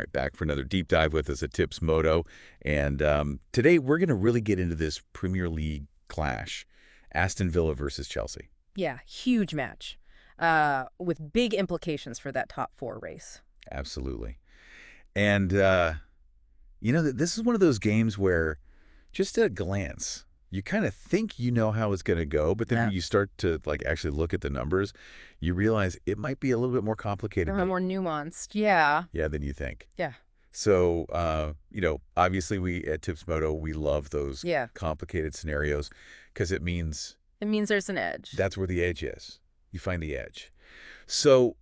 right, back for another deep dive with us at Tips Moto. And today we're going to really get into this Premier League clash, Aston Villa versus Chelsea. Yeah, huge match with big implications for that top four race. Absolutely. And, this is one of those games where just at a glance, you kind of think you know how it's going to go, but then Yeah. when you start to actually look at the numbers, you realize it might be a little bit more A complicated little more nuanced. Yeah. than you think. Yeah. So, obviously we at Tips Moto, we love those Yeah. complicated scenarios because it means It means there's an edge. that's where the edge is. You find the edge. So,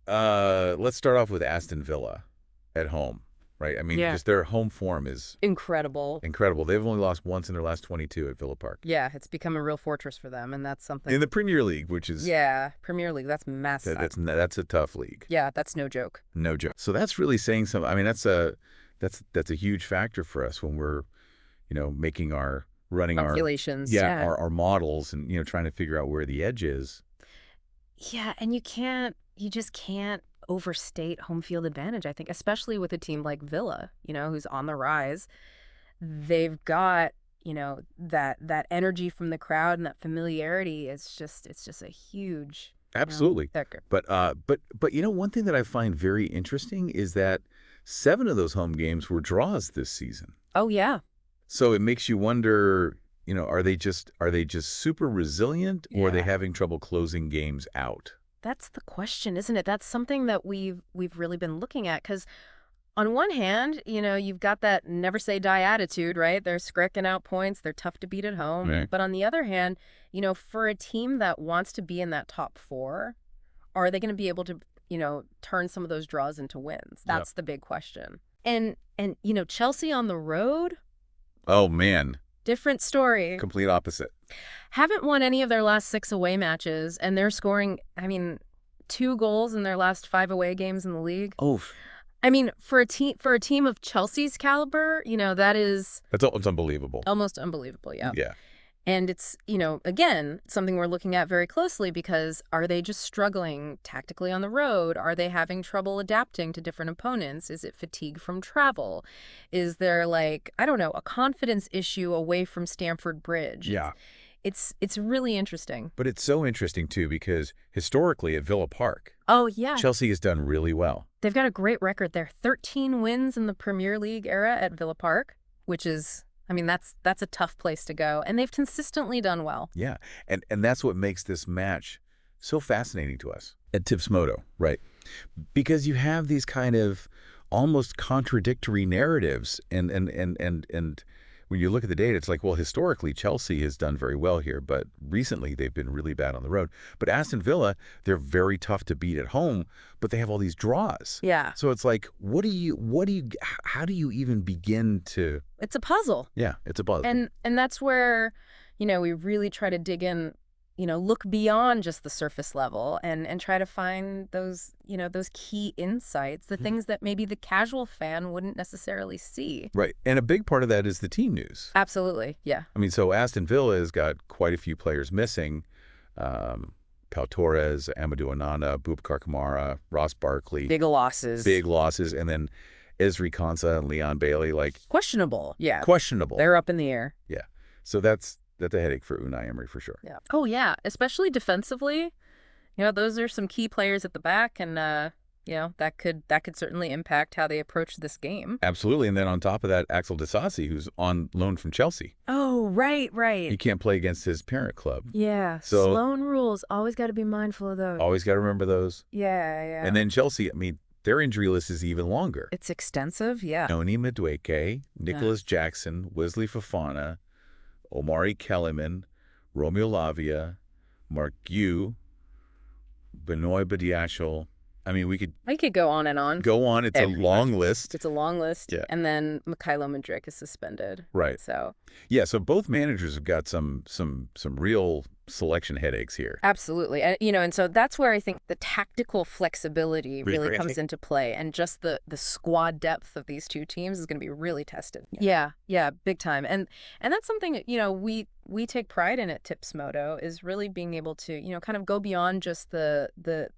let's start off with Aston Villa at home, right? I mean, Yeah. just their home form is Incredible. incredible. They've only lost once in their last 22 at Villa Park. Yeah, it's become a real fortress for them, and that's something. In the Premier League, which is Yeah, Premier League, that's massive. that's a tough league. Yeah, that's no joke. No joke. So that's really saying something. I mean, that's a huge factor for us when we're, making running Calculations. our models and trying to figure out where the edge is. Yeah, and you just can't overstate home field advantage, I think, especially with a team like Villa, who's on the rise. They've got, that energy from the crowd and that familiarity. It's just a huge Absolutely. factor. But one thing that I find very interesting is that 7 of those home games were draws this season. Oh, yeah. So it makes you wonder, are they just super resilient, or are they Yeah. having trouble closing games out? That's the question, isn't it? That's something that we've really been looking at, because on one hand, you've got that never say die attitude, right? They're scraping out points. They're tough to beat at home. Right. But on the other hand, for a team that wants to be in that top four, are they going to be able to, turn some of those draws into wins? That's the big question. And Chelsea on the road, Oh man, different story. complete opposite. Haven't won any of their last 6 away matches, and they're scoring, 2 goals in their last 5 away games in the league. Oh, For a team of Chelsea's caliber, that is it's unbelievable. almost unbelievable, yeah. Yeah. And it's, again, something we're looking at very closely, because are they just struggling tactically on the road? Are they having trouble adapting to different opponents? Is it fatigue from travel? Is there a confidence issue away from Stamford Bridge? Yeah. It's really interesting. But it's so interesting too because historically at Villa Park, Oh, yeah. Chelsea has done really well. They've got a great record there. 13 wins in the Premier League era at Villa Park, which is, that's a tough place to go. And they've consistently done well. Yeah. And that's what makes this match so fascinating to us at Tips Moto, right? Because you have these kind of almost contradictory narratives, and when you look at the data, it's like, well, historically, Chelsea has done very well here, but recently they've been really bad on the road. But Aston Villa, they're very tough to beat at home, but they have all these draws. Yeah. So it's like, how do you even begin to? It's a puzzle. Yeah, it's a puzzle. And that's where, we really try to dig in, look beyond just the surface level and try to find those, those key insights, the things that maybe the casual fan wouldn't necessarily see. Right. And a big part of that is the team news. Absolutely. Yeah. So Aston Villa has got quite a few players missing. Pau Torres, Amadou Onana, Boubacar Kamara, Ross Barkley. Big losses. And then Ezri Konsa and Leon Bailey, Questionable. Yeah. questionable. They're up in the air. Yeah. So that's a headache for Unai Emery for sure. Yeah. Oh, yeah. Especially defensively. Those are some key players at the back, and that could certainly impact how they approach this game. Absolutely. And then on top of that, Axel Disasi, who's on loan from Chelsea. Oh, right. He can't play against his parent club. Yeah. So- Sloan rules. Always got to be mindful of those. Always got to remember those. Yeah. And then Chelsea, their injury list is even longer. It's extensive. Yeah. Noni Madueke, Nicholas Jackson, Wesley Fofana, Omari Kellerman, Romeo Lavia, Mark Gu, Benoit Badiashile. We could go on and on. go on. It's a long list. It's a long list. Yeah. And then Mykhailo Mudryk is suspended. Right. So Yeah, so both managers have got some real selection headaches here. absolutely. And so that's where I think the tactical flexibility really Really? comes into play, and just the squad depth of these two teams is going to be really tested. Yeah, big time. And that's something we take pride in at Tips Moto, is really being able to kind of go beyond just the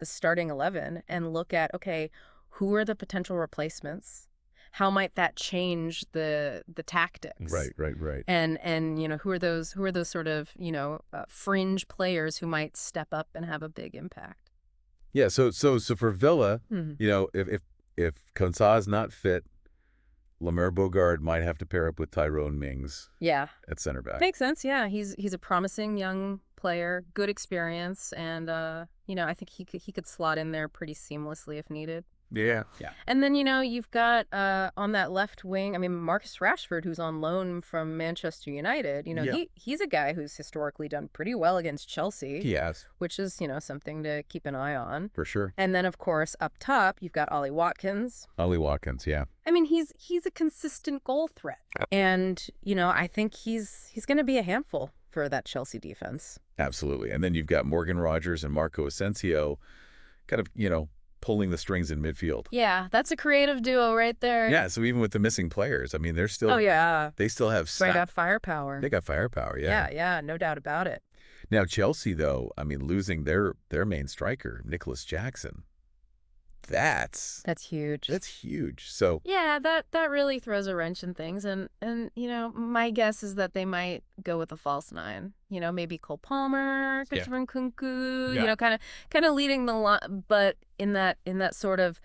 starting 11 and look at, okay, who are the potential replacements? How might that change the tactics? Right. And who are those sort of, fringe players who might step up and have a big impact? Yeah, so for Villa, Mhm. if Konsa's not fit, Lemaire Bogard might have to pair up with Tyrone Mings Yeah. at center back. Makes sense. Yeah, he's a promising young player, good experience, and I think he could slot in there pretty seamlessly if needed. Yeah. And then you've got on that left wing, I mean Marcus Rashford, who's on loan from Manchester United. Yeah. He's a guy who's historically done pretty well against Chelsea, He has, which is something to keep an eye on. for sure. And then of course up top you've got Ollie Watkins. Ollie Watkins, yeah. I mean, he's a consistent goal threat. And, I think he's going to be a handful for that Chelsea defense. Absolutely. And then you've got Morgan Rogers and Marco Asensio kind of, pulling the strings in midfield. Yeah, that's a creative duo right there. Yeah, so even with the missing players, I mean, they're still... Oh, yeah. They still have... They got firepower. They got firepower, yeah. Yeah, no doubt about it. Now, Chelsea, though, I mean, losing their main striker, Nicholas Jackson, that's huge. That's huge. So yeah, that really throws a wrench in things, and my guess is that they might go with a false nine. Maybe Cole Palmer, Christopher Nkunku. Kind of leading the line, but in that sort of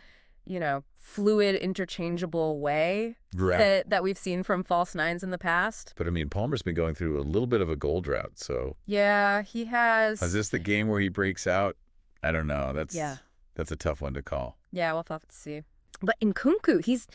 fluid, interchangeable way that we've seen from false nines in the past. But I mean, Palmer's been going through a little bit of a goal drought, so yeah, he has. Is this the game where he breaks out? I don't know. That's a tough one to call. Yeah, we'll have to see. But Nkunku, he's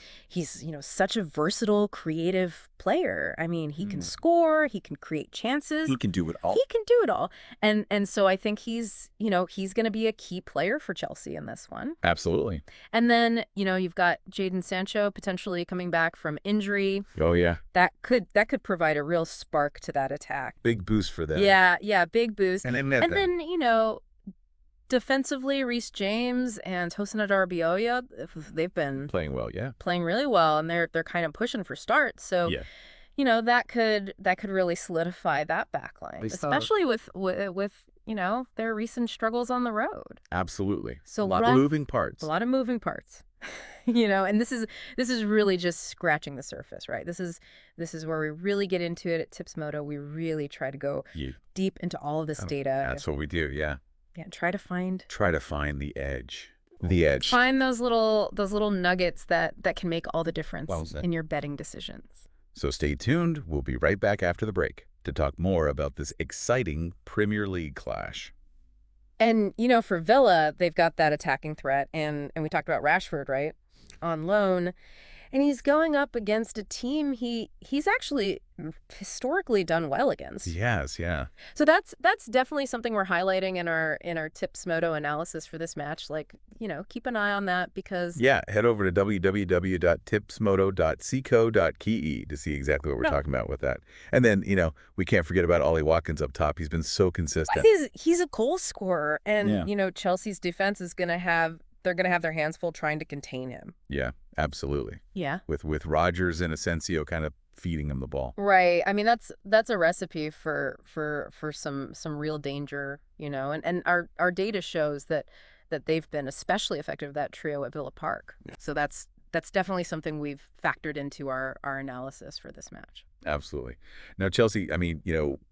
such a versatile, creative player. I mean, he can score, he can create chances. He can do it all. He can do it all. And so I think he's going to be a key player for Chelsea in this one. Absolutely. And then, you've got Jadon Sancho potentially coming back from injury. Oh, yeah. That could provide a real spark to that attack. Big boost for them. Yeah, big boost. And then defensively, Reece James and Tosin Adarabioyo, they've been playing well, yeah. Playing really well, and they're kind of pushing for starts. So, that could really solidify that back line, especially with their recent struggles on the road. Absolutely. So a lot of moving parts. A lot of moving parts. And this is really just scratching the surface, right? This is where we really get into it at Tipsmodo. We really try to go deep into all of this data. That's what we do, yeah. Yeah, try to find the edge. The edge. Find those little nuggets that can make all the difference in your betting decisions. So stay tuned. We'll be right back after the break to talk more about this exciting Premier League clash. And, for Villa, they've got that attacking threat. And we talked about Rashford, right? On loan. And he's going up against a team he's actually historically done well against. Yes, yeah. So that's definitely something we're highlighting in our Tipsmodo analysis for this match. Like, keep an eye on that because... Yeah, head over to www.tipsmodo.co.ke to see exactly what we're talking about with that. And then, we can't forget about Ollie Watkins up top. He's been so consistent. He's a goal scorer. And, Chelsea's defense is going to have... They're going to have their hands full trying to contain him. Yeah, absolutely. Yeah. With Rogers and Asensio kind of feeding him the ball. Right. I mean, that's a recipe for some real danger, and our data shows that they've been especially effective, that trio at Villa Park. Yeah. So that's definitely something we've factored into our analysis for this match. Absolutely. Now, Chelsea, I mean,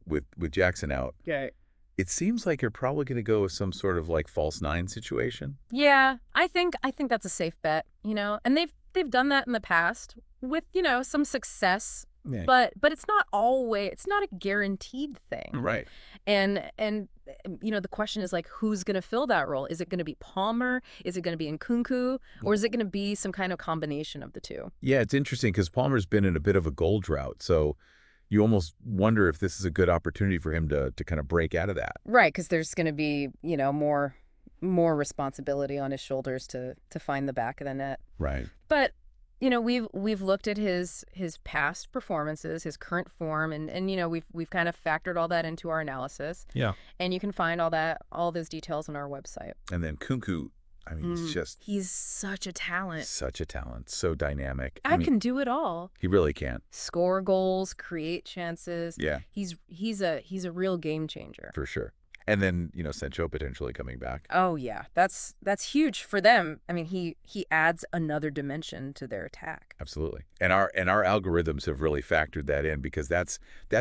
with Jackson out. Okay. It seems like you're probably going to go with some sort of like false nine situation. Yeah, I think that's a safe bet, and they've done that in the past with, some success, but it's not a guaranteed thing. Right. And the question is like, who's going to fill that role? Is it going to be Palmer? Is it going to be Nkunku? Or is it going to be some kind of combination of the two? Yeah, it's interesting because Palmer's been in a bit of a goal drought, so you almost wonder if this is a good opportunity for him to kind of break out of that. Right, because there's going to be, more responsibility on his shoulders to find the back of the net. Right. But, we've looked at his past performances, his current form, and we've kind of factored all that into our analysis. Yeah. And you can find all those details on our website. And then Nkunku, I mean, he's such a talent. Such a talent. So dynamic. I mean, can do it all. He really can. Score goals, create chances. Yeah. He's a real game changer. For sure. And then, Sancho potentially coming back. Oh yeah, that's huge for them. I mean, he adds another dimension to their attack. Absolutely. And our algorithms have really factored that in because that's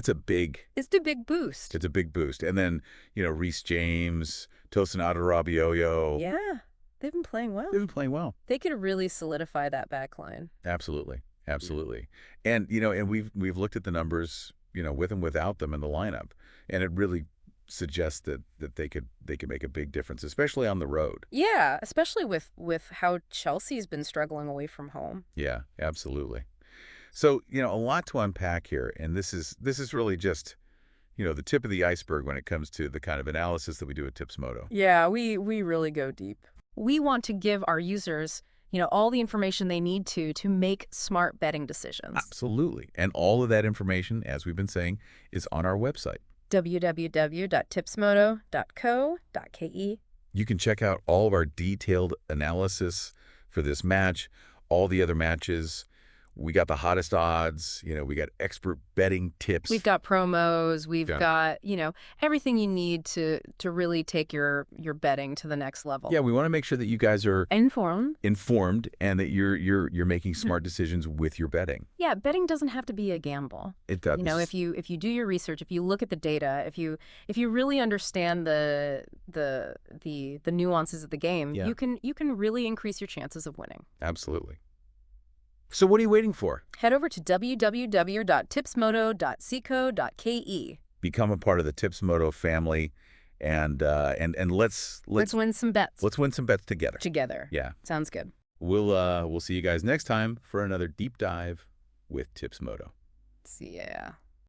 a big It's the big boost. it's a big boost. And then, Reece James, Tosin Adarabioyo, Yeah, they've been playing well. they've been playing well. They could really solidify that back line. Absolutely. Absolutely. And and we've looked at the numbers, with and without them in the lineup, and it really suggests that they could make a big difference, especially on the road. Yeah, especially with how Chelsea's been struggling away from home. Yeah, absolutely. So, a lot to unpack here, and this is really just, the tip of the iceberg when it comes to the kind of analysis that we do at Tipsmodo. Yeah, we really go deep. We want to give our users, all the information they need to make smart betting decisions. Absolutely. And all of that information, as we've been saying, is on our website. www.tipsmodo.co.ke. You can check out all of our detailed analysis for this match, all the other matches. We got the hottest odds, we got expert betting tips. We've got promos, we've Yeah. got, everything you need to really take your betting to the next level. Yeah, we want to make sure that you guys are informed and that you're making smart decisions with your betting. Yeah, betting doesn't have to be a gamble. It does. If you do your research, if you look at the data, if you really understand the nuances of the game, Yeah. you can really increase your chances of winning. Absolutely. So what are you waiting for? Head over to www.tipsmodo.co.ke. Become a part of the Tipsmodo family, and let's win some bets. Let's win some bets together. Yeah. Sounds good. We'll see you guys next time for another deep dive with Tipsmodo. See ya.